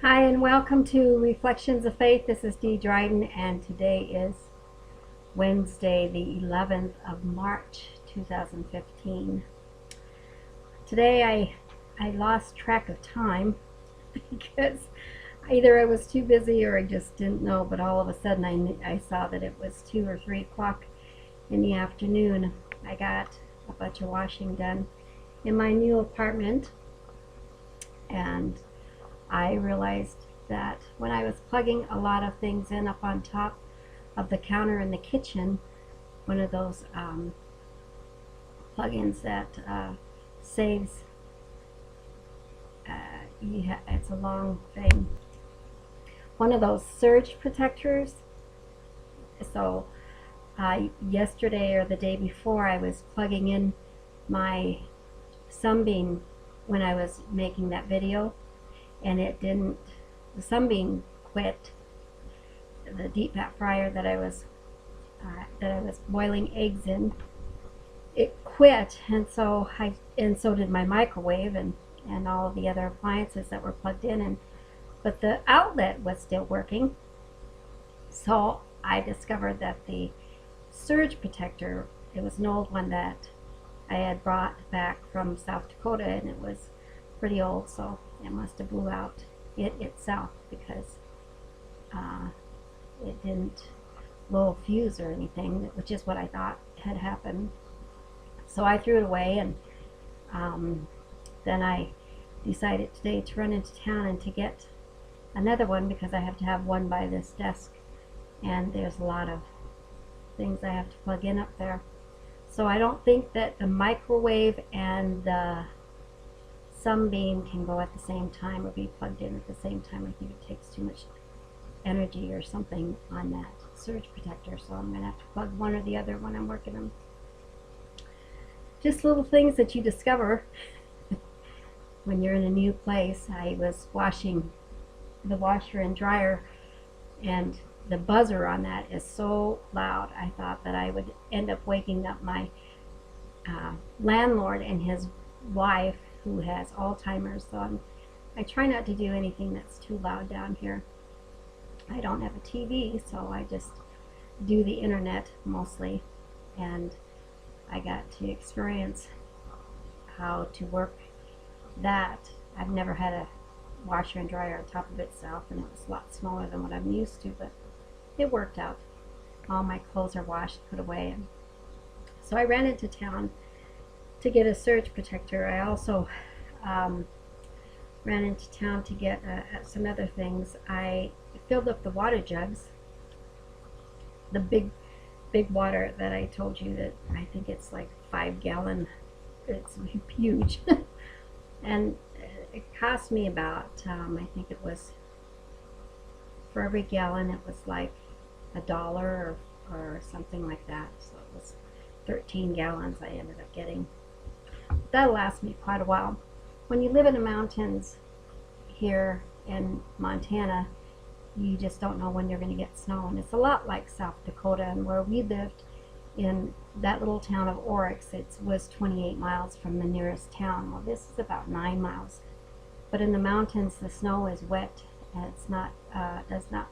Hi and welcome to Reflections of Faith. This is Dee Dryden and today is Wednesday the 11th of March 2015. Today I lost track of time because either I was too busy or I just didn't know, but all of a sudden I saw that it was 2 or 3 o'clock in the afternoon. I got a bunch of washing done in my new apartment, and I realized that when I was plugging a lot of things in up on top of the counter in the kitchen, one of those plugins that saves, it's a long thing, one of those surge protectors. So yesterday or the day before, I was plugging in my Sunbeam when I was making that video, and it didn't, the Sunbeam quit. The deep fat fryer that I was boiling eggs in, it quit, and so did my microwave and all of the other appliances that were plugged in, but the outlet was still working. So I discovered that the surge protector, it was an old one that I had brought back from South Dakota, and it was pretty old, so it must have blew out it itself because it didn't blow a fuse or anything, which is what I thought had happened. So I threw it away, and then I decided today to run into town and to get another one because I have to have one by this desk, and there's a lot of things I have to plug in up there. So I don't think that the microwave and the Sunbeam can go at the same time or be plugged in at the same time. I think it takes too much energy or something on that surge protector, so I'm going to have to plug one or the other when I'm working them. Just little things that you discover when you're in a new place. I was washing the washer and dryer, and the buzzer on that is so loud. I thought that I would end up waking up my landlord and his wife, who has Alzheimer's, so I try not to do anything that's too loud down here. I don't have a TV, so I just do the internet mostly, and I got to experience how to work that. I've never had a washer and dryer on top of itself, and it was a lot smaller than what I'm used to, but it worked out. All my clothes are washed, put away, and so I ran into town to get a surge protector. I also ran into town to get some other things. I filled up the water jugs, the big water that I told you that I think it's like 5-gallon. It's huge. And it cost me about, I think it was, for every gallon it was like $1 or something like that. So it was 13 gallons I ended up getting. That'll last me quite a while. When you live in the mountains here in Montana, you just don't know when you're going to get snow, and it's a lot like South Dakota. And where we lived in that little town of Oryx, it was 28 miles from the nearest town. Well, this is about 9 miles. But in the mountains, the snow is wet, and it's not does not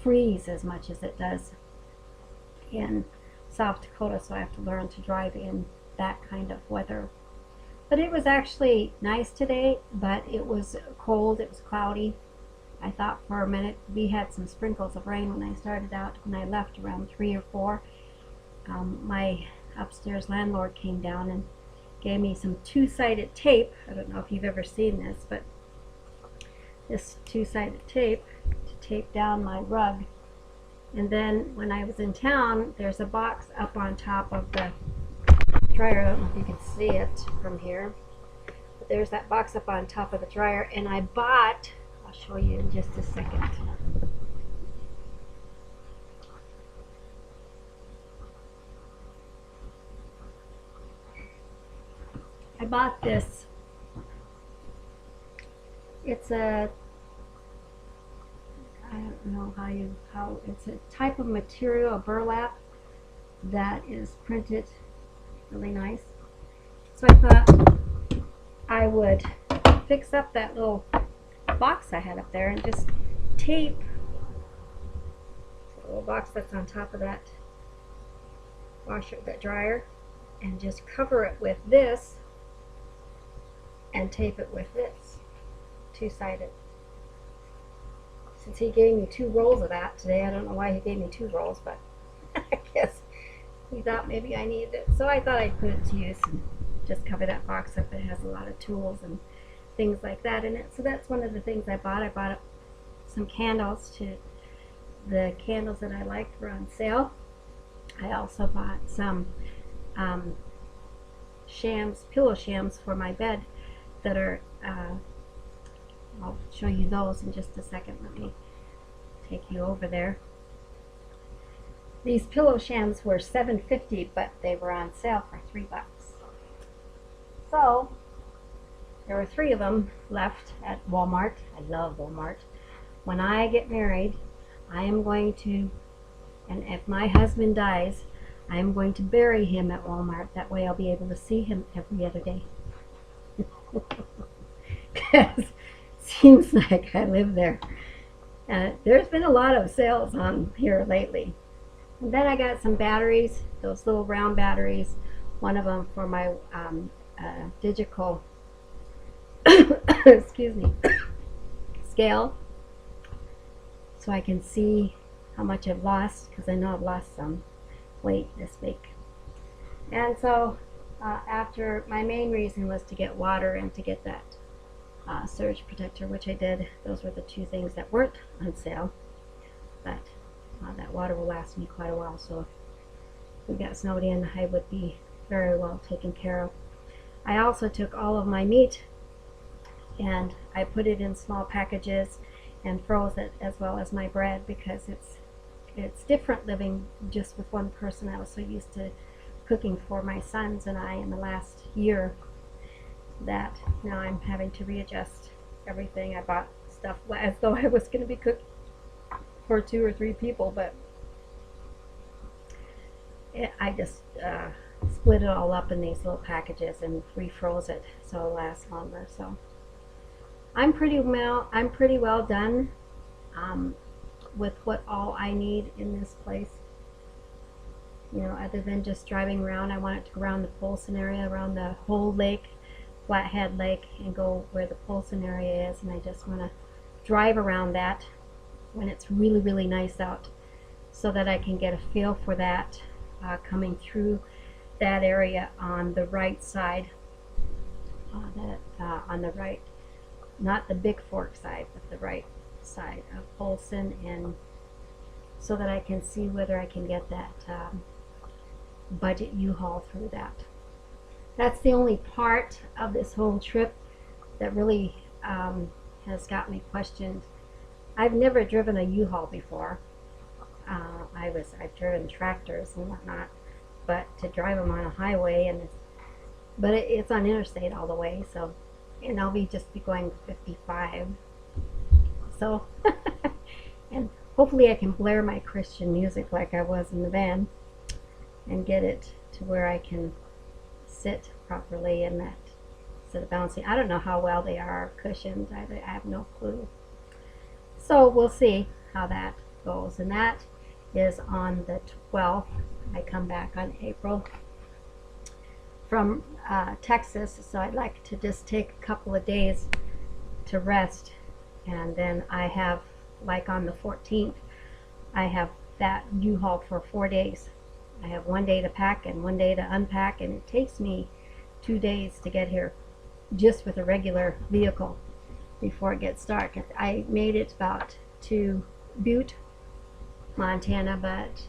freeze as much as it does in South Dakota, so I have to learn to drive in that kind of weather. But it was actually nice today, but it was cold, it was cloudy. I thought for a minute we had some sprinkles of rain when I started out. When I left around 3 or 4, my upstairs landlord came down and gave me some two-sided tape. I don't know if you've ever seen this, but this two-sided tape to tape down my rug. And then when I was in town, there's a box up on top of the dryer. I don't know if you can see it from here, but there's that box up on top of the dryer, and I bought, I'll show you in just a second. I bought this. It's a, I don't know how it's a type of material, a burlap that is printed really nice. So I thought I would fix up that little that box I had up there and just tape the little box that's on top of that washer, that dryer, and just cover it with this and tape it with this, two-sided. Since he gave me 2 rolls of that today, I don't know why he gave me 2 rolls, but I guess he thought maybe I needed it. So I thought I'd put it to use and just cover that box up. It has a lot of tools and things like that in it. So that's one of the things I bought. I bought some candles. The candles that I liked were on sale. I also bought some pillow shams for my bed that are, I'll show you those in just a second. Let me take you over there. These pillow shams were $7.50, but they were on sale for $3. So there were 3 of them left at Walmart. I love Walmart. When I get married, I am going to, and if my husband dies, I am going to bury him at Walmart. That way I'll be able to see him every other day. Because it seems like I live there. There's been a lot of sales on here lately. And then I got some batteries, those little round batteries. One of them for my digital excuse me, scale, so I can see how much I've lost, because I know I've lost some weight this week. And so after, my main reason was to get water and to get that surge protector, which I did. Those were the 2 things that weren't on sale, but that water will last me quite a while, so if we got snowed in, I would be very well taken care of. I also took all of my meat and I put it in small packages and froze it, as well as my bread, because it's different living just with one person. I was so used to cooking for my sons and I in the last year that now I'm having to readjust everything. I bought stuff as though I was going to be cooking for 2 or 3 people, but I just split it all up in these little packages and refroze it so it'll last longer. So I'm pretty well done with what all I need in this place. You know, other than just driving around, I want it to go around the Polson area, around the whole lake, Flathead Lake, and go where the Polson area is. And I just want to drive around that when it's really, really nice out, so that I can get a feel for that coming through that area on the right side, on the right, not the Big Fork side, but the right side of Polson, and so that I can see whether I can get that budget U-Haul through that. That's the only part of this whole trip that really has got me questioned. I've never driven a U-Haul before. I've driven tractors and whatnot, but to drive them on a highway, but it's on interstate all the way, so, and I'll just be going 55. So, and hopefully I can blare my Christian music like I was in the van and get it to where I can sit properly in that, instead of bouncing. I don't know how well they are cushioned. I have no clue. So we'll see how that goes. And that is on the 12th. I come back on April from Texas, so I'd like to just take a couple of days to rest, and then I have, like on the 14th, I have that U-Haul for 4 days. I have 1 day to pack and 1 day to unpack, and it takes me 2 days to get here just with a regular vehicle before it gets dark. I made it about to Butte, Montana, but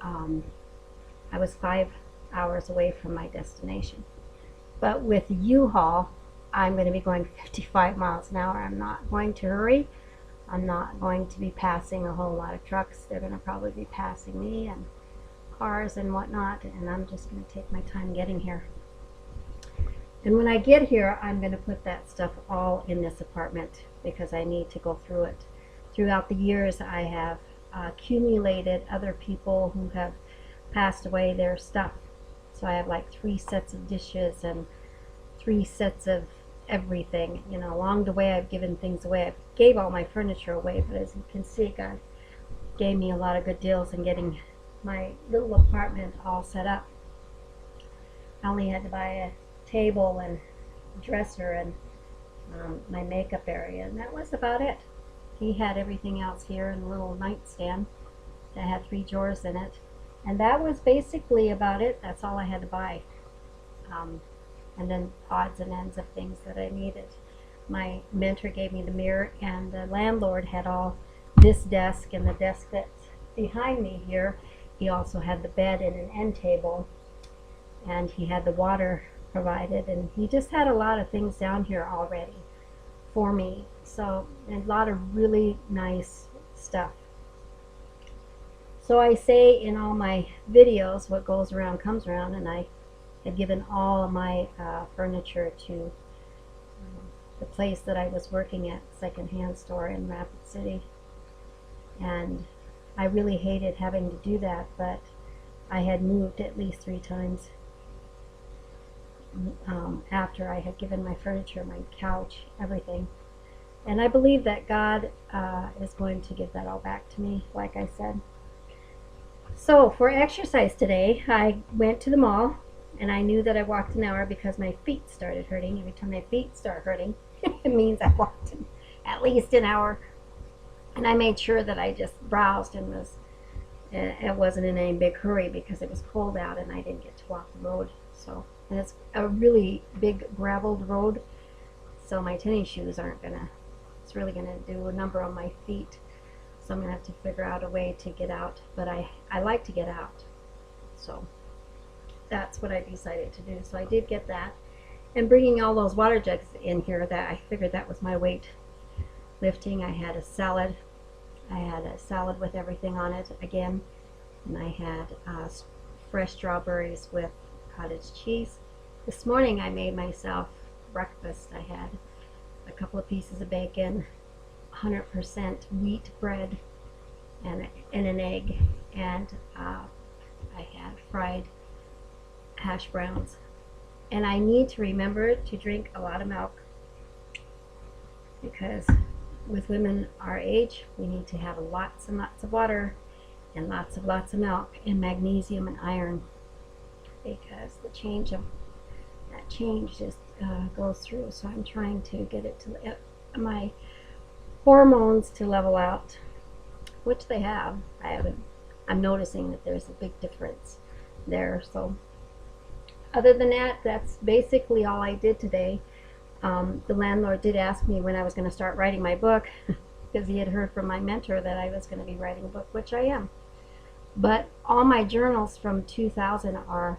I was 5 hours away from my destination. But with U-Haul, I'm going to be going 55 miles an hour. I'm not going to hurry. I'm not going to be passing a whole lot of trucks. They're going to probably be passing me and cars and whatnot, and I'm just going to take my time getting here. And when I get here, I'm going to put that stuff all in this apartment because I need to go through it. Throughout the years, I have accumulated other people who have passed away, their stuff. So I have like 3 sets of dishes and 3 sets of everything. You know, along the way I've given things away. I gave all my furniture away, but as you can see, God gave me a lot of good deals in getting my little apartment all set up. I only had to buy a table and dresser and my makeup area, and that was about it. He had everything else here in a little nightstand that had 3 drawers in it, and that was basically about it. That's all I had to buy. And then odds and ends of things that I needed. My mentor gave me the mirror, and the landlord had all this desk and the desk that's behind me here. He also had the bed and an end table, and he had the water provided, and he just had a lot of things down here already for me. So, and a lot of really nice stuff. So I say in all my videos, what goes around comes around, and I had given all of my furniture to the place that I was working at, secondhand store in Rapid City. And I really hated having to do that, but I had moved at least 3 times after I had given my furniture, my couch, everything. And I believe that God is going to give that all back to me, like I said. So for exercise today, I went to the mall, and I knew that I walked an hour because my feet started hurting. Every time my feet start hurting, it means I walked at least an hour. And I made sure that I just browsed and it wasn't in any big hurry because it was cold out and I didn't get to walk the road. So, and it's a really big graveled road, so my tennis shoes aren't it's really gonna do a number on my feet. So I'm gonna have to figure out a way to get out, but I like to get out. So that's what I decided to do. So I did get that, and bringing all those water jugs in here, that I figured that was my weight lifting. I had a salad. I had a salad with everything on it again, and I had fresh strawberries with cottage cheese. This morning I made myself breakfast. I had a couple of pieces of bacon, 100% wheat bread, and an egg, and I had fried hash browns. And I need to remember to drink a lot of milk, because with women our age, we need to have lots and lots of water and lots of milk and magnesium and iron, because that change just goes through. So I'm trying to get it to my hormones to level out, which they have. I'm noticing that there's a big difference there. So other than that, that's basically all I did today. The landlord did ask me when I was going to start writing my book, because he had heard from my mentor that I was going to be writing a book, which I am. But all my journals from 2000 are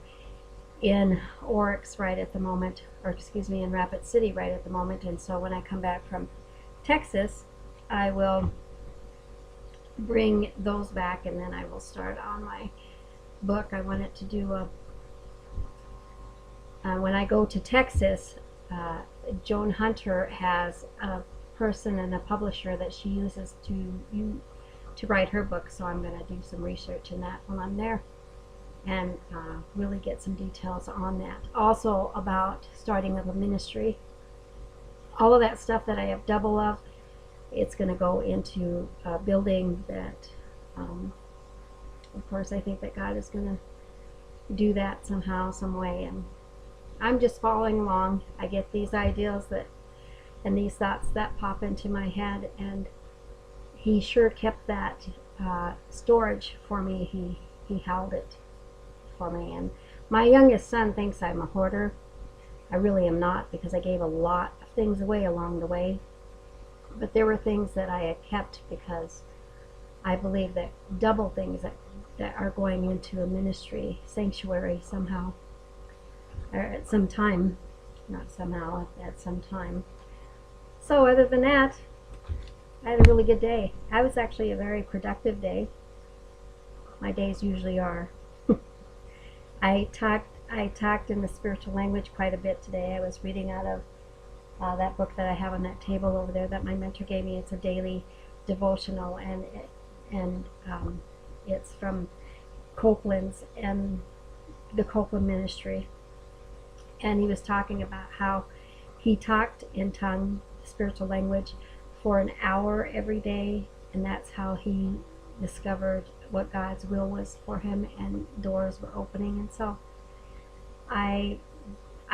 in Oryx right at the moment, or excuse me, in Rapid City right at the moment. And so when I come back from Texas, I will bring those back, and then I will start on my book. I wanted to do when I go to Texas, Joan Hunter has a person and a publisher that she uses to write her book, so I'm going to do some research in that while I'm there, and really get some details on that. Also about starting of a ministry. All of that stuff that I have double of, it's going to go into a building that, of course, I think that God is going to do that somehow, some way, and I'm just following along. I get these ideas and these thoughts that pop into my head, and he sure kept that storage for me. He held it for me. And my youngest son thinks I'm a hoarder. I really am not, because I gave a lot of things away along the way. But there were things that I had kept because I believe that double things that are going into a ministry sanctuary somehow, or at some time, not somehow, at some time. So other than that, I had a really good day. I was actually a very productive day. My days usually are. I talked in the spiritual language quite a bit today. I was reading out of that book that I have on that table over there that my mentor gave me. It's a daily devotional, and it's from Copeland's and the Copeland Ministry. And he was talking about how he talked in tongue, spiritual language, for an hour every day, and that's how he discovered what God's will was for him, and doors were opening. And so I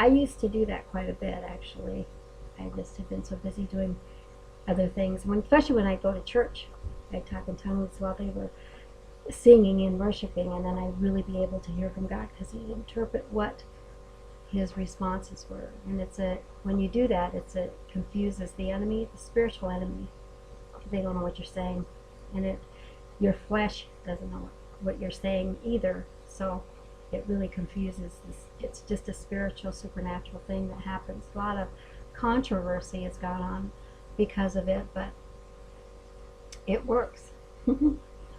used to do that quite a bit, actually. I just have been so busy doing other things. Especially when I go to church, I talk in tongues while they were singing and worshiping, and then I'd really be able to hear from God because he'd interpret what his responses were. And when you do that, it confuses the enemy, the spiritual enemy, because they don't know what you're saying, and your flesh doesn't know what you're saying either. So it really confuses this. It's just a spiritual, supernatural thing that happens. A lot of controversy has gone on because of it, but it works.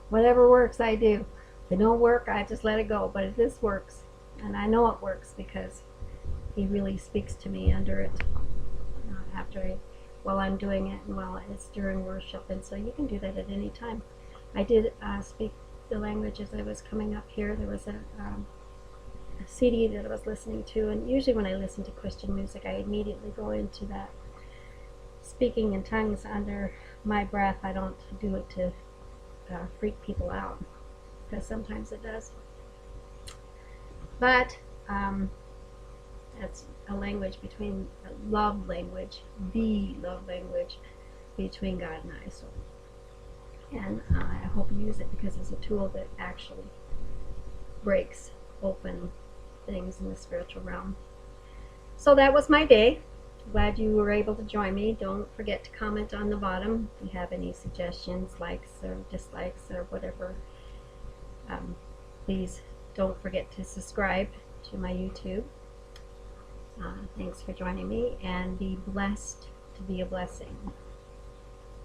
Whatever works, I do. If it don't work, I just let it go. But if this works, and I know it works because he really speaks to me under it while I'm doing it, and while it's during worship. And so you can do that at any time. I did speak the language as I was coming up here. There was a CD that I was listening to, and usually when I listen to Christian music, I immediately go into that speaking in tongues under my breath. I don't do it to freak people out, because sometimes it does. But that's a language between the love language between God and I. So, and I hope you use it because it's a tool that actually breaks open things in the spiritual realm. So that was my day. Glad you were able to join me. Don't forget to comment on the bottom if you have any suggestions, likes or dislikes or whatever. Please don't forget to subscribe to my YouTube. Thanks for joining me, and be blessed to be a blessing.